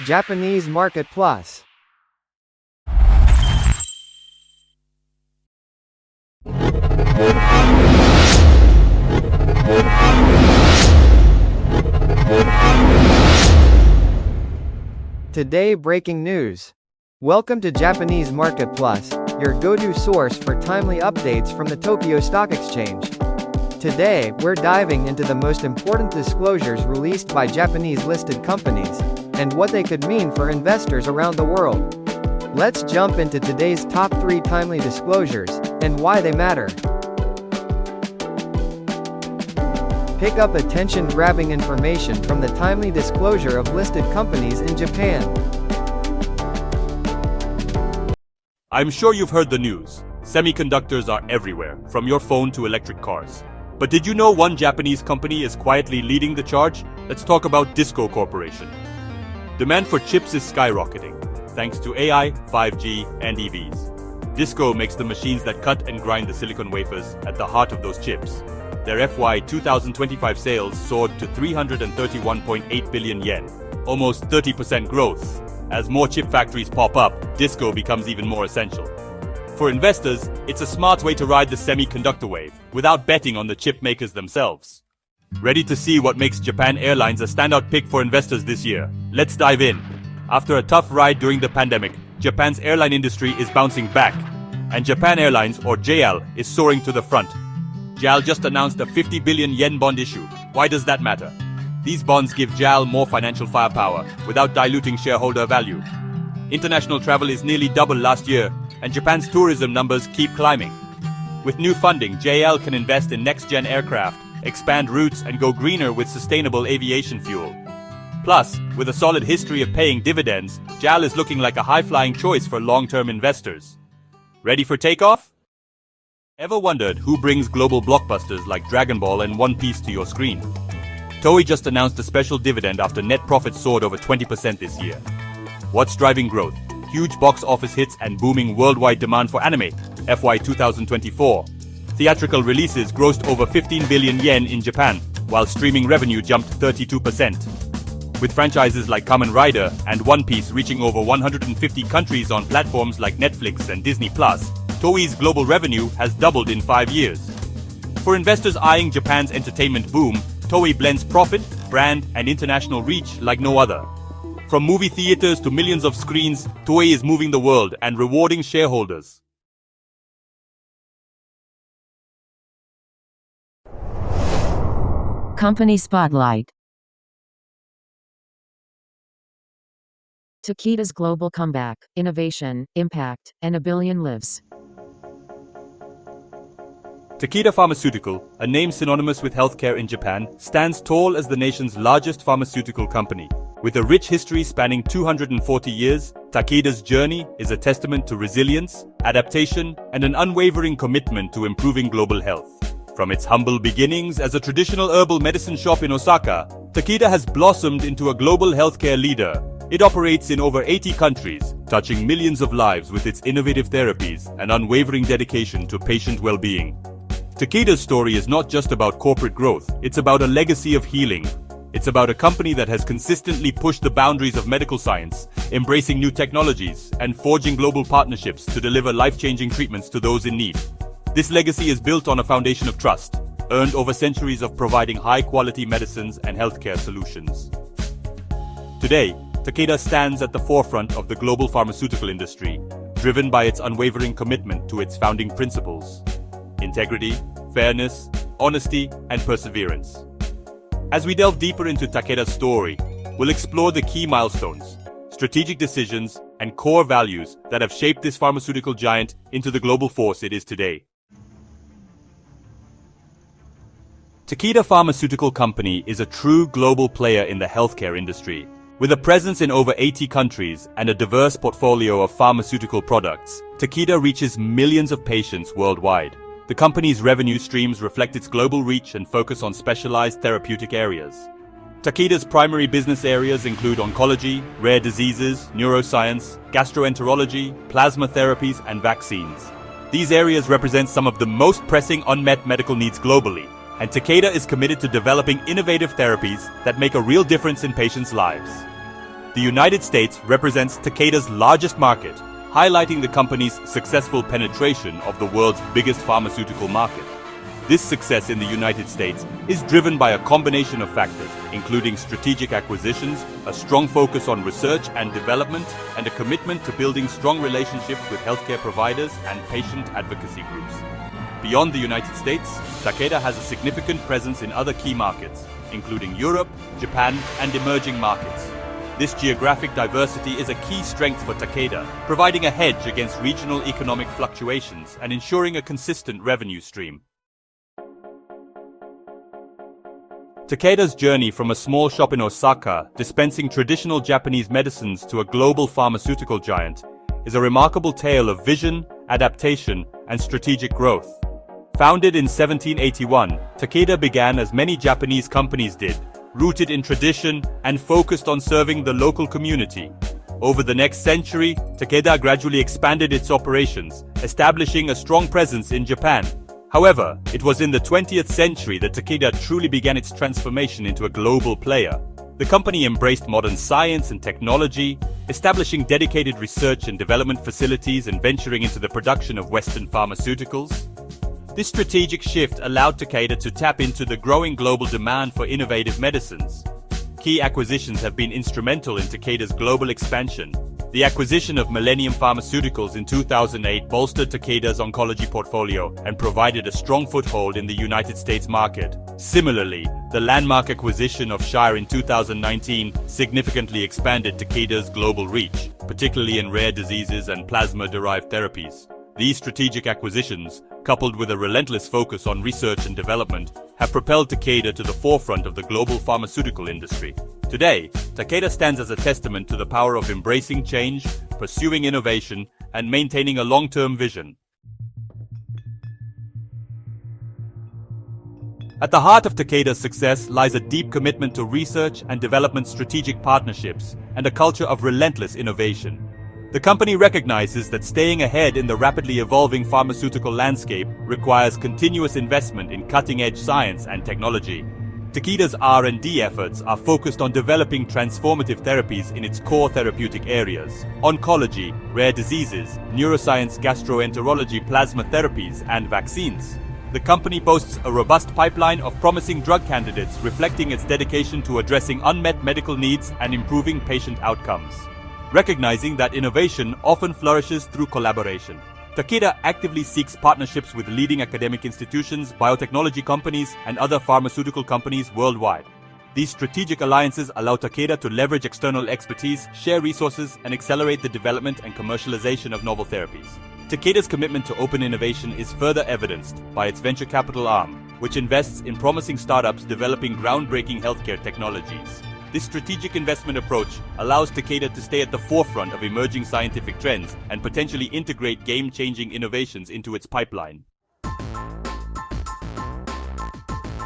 Japanese Market Plus. Today breaking news. Welcome to Japanese Market Plus, your go-to source for timely updates from the Tokyo Stock Exchange. Today, we're diving into the most important disclosures released by Japanese listed companies, and what they could mean for investors around the world. Let's jump into today's top 3 timely disclosures, and why they matter. Pick up attention-grabbing information from the timely disclosure of listed companies in Japan. I'm sure you've heard the news. Semiconductors are everywhere, from your phone to electric cars. But did you know one Japanese company is quietly leading the charge? Let's talk about Disco Corporation. Demand for chips is skyrocketing, thanks to AI, 5G, and EVs. Disco makes the machines that cut and grind the silicon wafers at the heart of those chips. Their FY 2025 sales soared to 331.8 billion yen, almost 30% growth. As more chip factories pop up, Disco becomes even more essential. For investors, it's a smart way to ride the semiconductor wave, without betting on the chip makers themselves. Ready to see what makes Japan Airlines a standout pick for investors this year? Let's dive in. After a tough ride during the pandemic, Japan's airline industry is bouncing back. And Japan Airlines, or JAL, is soaring to the front. JAL just announced a 50 billion yen bond issue. Why does that matter? These bonds give JAL more financial firepower, without diluting shareholder value. International travel is nearly double last year, and Japan's tourism numbers keep climbing. With new funding, JAL can invest in next-gen aircraft, expand routes, and go greener with sustainable aviation fuel. Plus, with a solid history of paying dividends, JAL is looking like a high-flying choice for long-term investors. Ready for takeoff? Ever wondered who brings global blockbusters like Dragon Ball and One Piece to your screen? Toei just announced a special dividend after net profits soared over 20% this year. What's driving growth? Huge box office hits and booming worldwide demand for anime. FY 2024. Theatrical releases grossed over 15 billion yen in Japan, while streaming revenue jumped 32%. With franchises like Kamen Rider and One Piece reaching over 150 countries on platforms like Netflix and Disney+, Toei's global revenue has doubled in 5 years. For investors eyeing Japan's entertainment boom, Toei blends profit, brand, and international reach like no other. From movie theaters to millions of screens, Toei is moving the world and rewarding shareholders. Company Spotlight. Takeda's global comeback, innovation, impact, and a billion lives. Takeda Pharmaceutical, a name synonymous with healthcare in Japan, stands tall as the nation's largest pharmaceutical company. With a rich history spanning 240 years, Takeda's journey is a testament to resilience, adaptation, and an unwavering commitment to improving global health. From its humble beginnings as a traditional herbal medicine shop in Osaka, Takeda has blossomed into a global healthcare leader. It operates in over 80 countries, touching millions of lives with its innovative therapies and unwavering dedication to patient well-being. Takeda's story is not just about corporate growth, it's about a legacy of healing. It's about a company that has consistently pushed the boundaries of medical science, embracing new technologies, and forging global partnerships to deliver life-changing treatments to those in need. This legacy is built on a foundation of trust, earned over centuries of providing high-quality medicines and healthcare solutions. Today, Takeda stands at the forefront of the global pharmaceutical industry, driven by its unwavering commitment to its founding principles: integrity, fairness, honesty, and perseverance. As we delve deeper into Takeda's story, we'll explore the key milestones, strategic decisions, and core values that have shaped this pharmaceutical giant into the global force it is today. Takeda Pharmaceutical Company is a true global player in the healthcare industry. With a presence in over 80 countries and a diverse portfolio of pharmaceutical products, Takeda reaches millions of patients worldwide. The company's revenue streams reflect its global reach and focus on specialized therapeutic areas. Takeda's primary business areas include oncology, rare diseases, neuroscience, gastroenterology, plasma therapies, and vaccines. These areas represent some of the most pressing unmet medical needs globally, and Takeda is committed to developing innovative therapies that make a real difference in patients' lives. The United States represents Takeda's largest market, highlighting the company's successful penetration of the world's biggest pharmaceutical market. This success in the United States is driven by a combination of factors, including strategic acquisitions, a strong focus on research and development, and a commitment to building strong relationships with healthcare providers and patient advocacy groups. Beyond the United States, Takeda has a significant presence in other key markets, including Europe, Japan, and emerging markets. This geographic diversity is a key strength for Takeda, providing a hedge against regional economic fluctuations and ensuring a consistent revenue stream. Takeda's journey from a small shop in Osaka, dispensing traditional Japanese medicines, to a global pharmaceutical giant is a remarkable tale of vision, adaptation, and strategic growth. Founded in 1781, Takeda began as many Japanese companies did, rooted in tradition and focused on serving the local community. Over the next century, Takeda gradually expanded its operations, establishing a strong presence in Japan. However, it was in the 20th century that Takeda truly began its transformation into a global player. The company embraced modern science and technology, establishing dedicated research and development facilities and venturing into the production of Western pharmaceuticals. This strategic shift allowed Takeda to tap into the growing global demand for innovative medicines. Key acquisitions have been instrumental in Takeda's global expansion. The acquisition of Millennium Pharmaceuticals in 2008 bolstered Takeda's oncology portfolio and provided a strong foothold in the United States market. Similarly, the landmark acquisition of Shire in 2019 significantly expanded Takeda's global reach, particularly in rare diseases and plasma-derived therapies. These strategic acquisitions, coupled with a relentless focus on research and development, have propelled Takeda to the forefront of the global pharmaceutical industry. Today, Takeda stands as a testament to the power of embracing change, pursuing innovation, and maintaining a long-term vision. At the heart of Takeda's success lies a deep commitment to research and development, strategic partnerships, and a culture of relentless innovation. The company recognizes that staying ahead in the rapidly evolving pharmaceutical landscape requires continuous investment in cutting-edge science and technology. Takeda's R&D efforts are focused on developing transformative therapies in its core therapeutic areas: oncology, rare diseases, neuroscience, gastroenterology, plasma therapies, and vaccines. The company boasts a robust pipeline of promising drug candidates, reflecting its dedication to addressing unmet medical needs and improving patient outcomes. Recognizing that innovation often flourishes through collaboration, Takeda actively seeks partnerships with leading academic institutions, biotechnology companies, and other pharmaceutical companies worldwide. These strategic alliances allow Takeda to leverage external expertise, share resources, and accelerate the development and commercialization of novel therapies. Takeda's commitment to open innovation is further evidenced by its venture capital arm, which invests in promising startups developing groundbreaking healthcare technologies. This strategic investment approach allows Takeda to stay at the forefront of emerging scientific trends and potentially integrate game-changing innovations into its pipeline.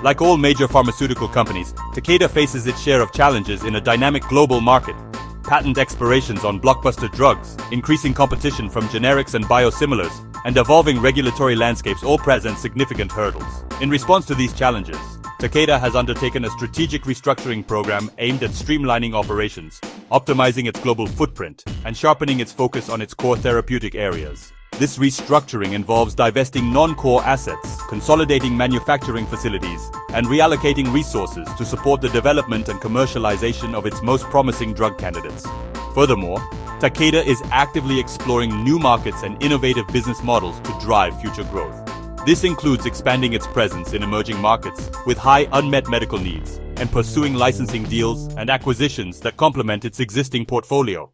Like all major pharmaceutical companies, Takeda faces its share of challenges in a dynamic global market. Patent expirations on blockbuster drugs, increasing competition from generics and biosimilars, and evolving regulatory landscapes all present significant hurdles. In response to these challenges, Takeda has undertaken a strategic restructuring program aimed at streamlining operations, optimizing its global footprint, and sharpening its focus on its core therapeutic areas. This restructuring involves divesting non-core assets, consolidating manufacturing facilities, and reallocating resources to support the development and commercialization of its most promising drug candidates. Furthermore, Takeda is actively exploring new markets and innovative business models to drive future growth. This includes expanding its presence in emerging markets with high unmet medical needs and pursuing licensing deals and acquisitions that complement its existing portfolio.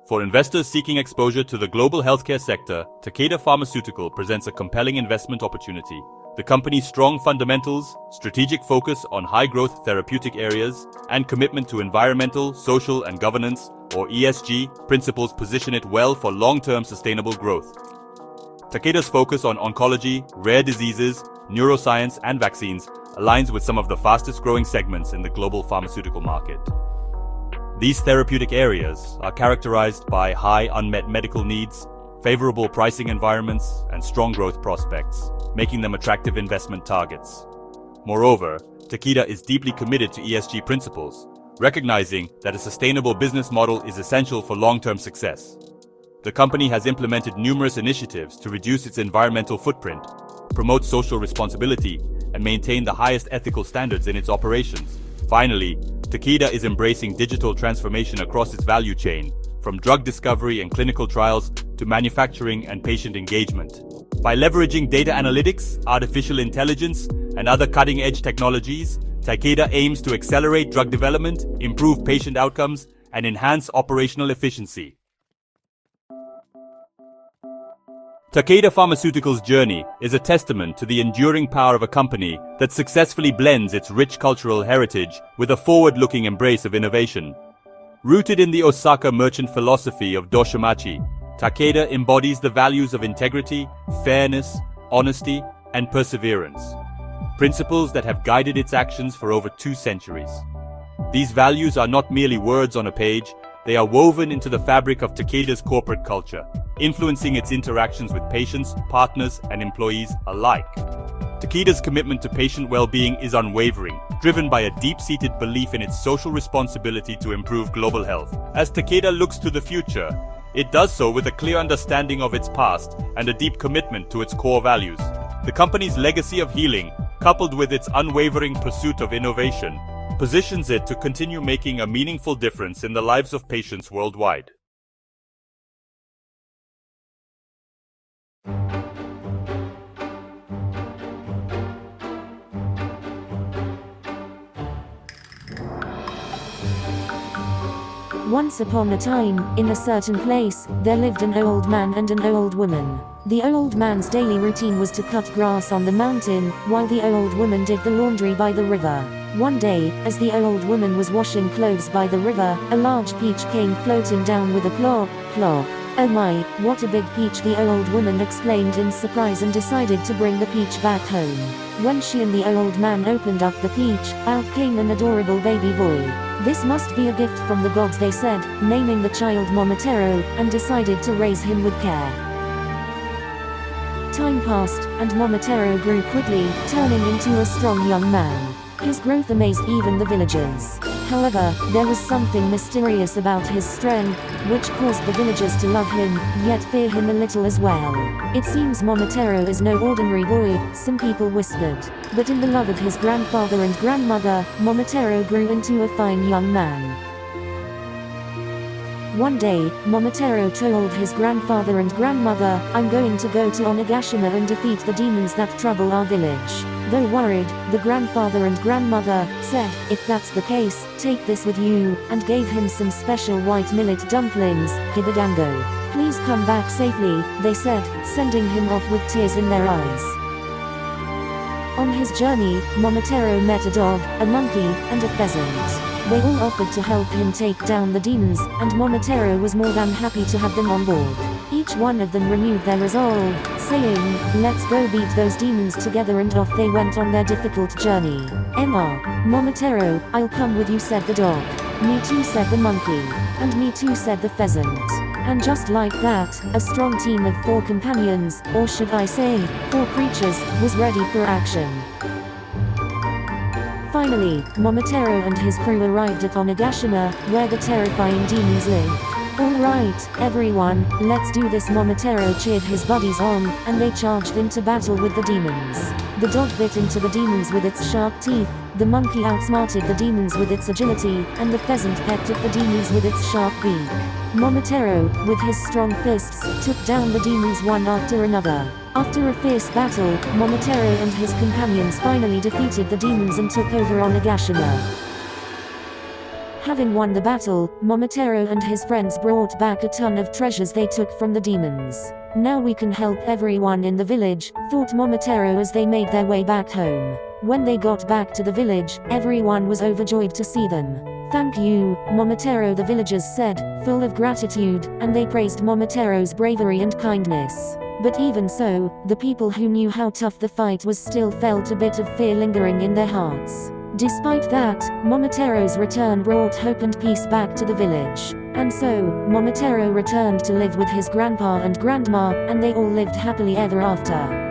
For investors seeking exposure to the global healthcare sector, Takeda Pharmaceutical presents a compelling investment opportunity. The company's strong fundamentals, strategic focus on high-growth therapeutic areas, and commitment to environmental, social, and governance, or ESG, principles position it well for long-term sustainable growth. Takeda's focus on oncology, rare diseases, neuroscience, and vaccines aligns with some of the fastest-growing segments in the global pharmaceutical market. These therapeutic areas are characterized by high unmet medical needs, favorable pricing environments, and strong growth prospects, making them attractive investment targets. Moreover, Takeda is deeply committed to ESG principles, recognizing that a sustainable business model is essential for long-term success. The company has implemented numerous initiatives to reduce its environmental footprint, promote social responsibility, and maintain the highest ethical standards in its operations. Finally, Takeda is embracing digital transformation across its value chain, from drug discovery and clinical trials to manufacturing and patient engagement. By leveraging data analytics, artificial intelligence, and other cutting-edge technologies, Takeda aims to accelerate drug development, improve patient outcomes, and enhance operational efficiency. Takeda Pharmaceutical's journey is a testament to the enduring power of a company that successfully blends its rich cultural heritage with a forward-looking embrace of innovation. Rooted in the Osaka merchant philosophy of Doshimachi, Takeda embodies the values of integrity, fairness, honesty, and perseverance, principles that have guided its actions for over 2 centuries. These values are not merely words on a page, they are woven into the fabric of Takeda's corporate culture, influencing its interactions with patients, partners, and employees alike. Takeda's commitment to patient well-being is unwavering, driven by a deep-seated belief in its social responsibility to improve global health. As Takeda looks to the future, it does so with a clear understanding of its past and a deep commitment to its core values. The company's legacy of healing, coupled with its unwavering pursuit of innovation, positions it to continue making a meaningful difference in the lives of patients worldwide. Once upon a time, in a certain place, there lived an old man and an old woman. The old man's daily routine was to cut grass on the mountain, while the old woman did the laundry by the river. One day, as the old woman was washing clothes by the river, a large peach came floating down with a plop, plop. "Oh my, what a big peach," the old woman exclaimed in surprise and decided to bring the peach back home. When she and the old man opened up the peach, out came an adorable baby boy. This must be a gift from the gods, they said, naming the child Momotaro, and decided to raise him with care. Time passed, and Momotaro grew quickly, turning into a strong young man. His growth amazed even the villagers. However, there was something mysterious about his strength, which caused the villagers to love him, yet fear him a little as well. "It seems Momotaro is no ordinary boy," some people whispered. But in the love of his grandfather and grandmother, Momotaro grew into a fine young man. One day, Momotaro told his grandfather and grandmother, "I'm going to go to Onigashima and defeat the demons that trouble our village." Though worried, the grandfather and grandmother said, "If that's the case, take this with you," and gave him some special white millet dumplings, kibidango. "Please come back safely," they said, sending him off with tears in their eyes. On his journey, Momotaro met a dog, a monkey, and a pheasant. They all offered to help him take down the demons, and Momotaro was more than happy to have them on board. Each one of them renewed their resolve, saying, "Let's go beat those demons together," and off they went on their difficult journey. "Momotaro, I'll come with you," said the dog. "Me too," said the monkey. "And me too," said the pheasant. And just like that, a strong team of 4 companions, or should I say, 4 creatures, was ready for action. Finally, Momotaro and his crew arrived at Onigashima, where the terrifying demons lived. "All right, everyone, let's do this," Momotaro cheered his buddies on, and they charged into battle with the demons. The dog bit into the demons with its sharp teeth, the monkey outsmarted the demons with its agility, and the pheasant pecked at the demons with its sharp beak. Momotaro, with his strong fists, took down the demons one after another. After a fierce battle, Momotaro and his companions finally defeated the demons and took over Onigashima. Having won the battle, Momotaro and his friends brought back a ton of treasures they took from the demons. "Now we can help everyone in the village," thought Momotaro as they made their way back home. When they got back to the village, everyone was overjoyed to see them. "Thank you, Momotaro," the villagers said, full of gratitude, and they praised Momotaro's bravery and kindness. But even so, the people who knew how tough the fight was still felt a bit of fear lingering in their hearts. Despite that, Momotaro's return brought hope and peace back to the village. And so, Momotaro returned to live with his grandpa and grandma, and they all lived happily ever after.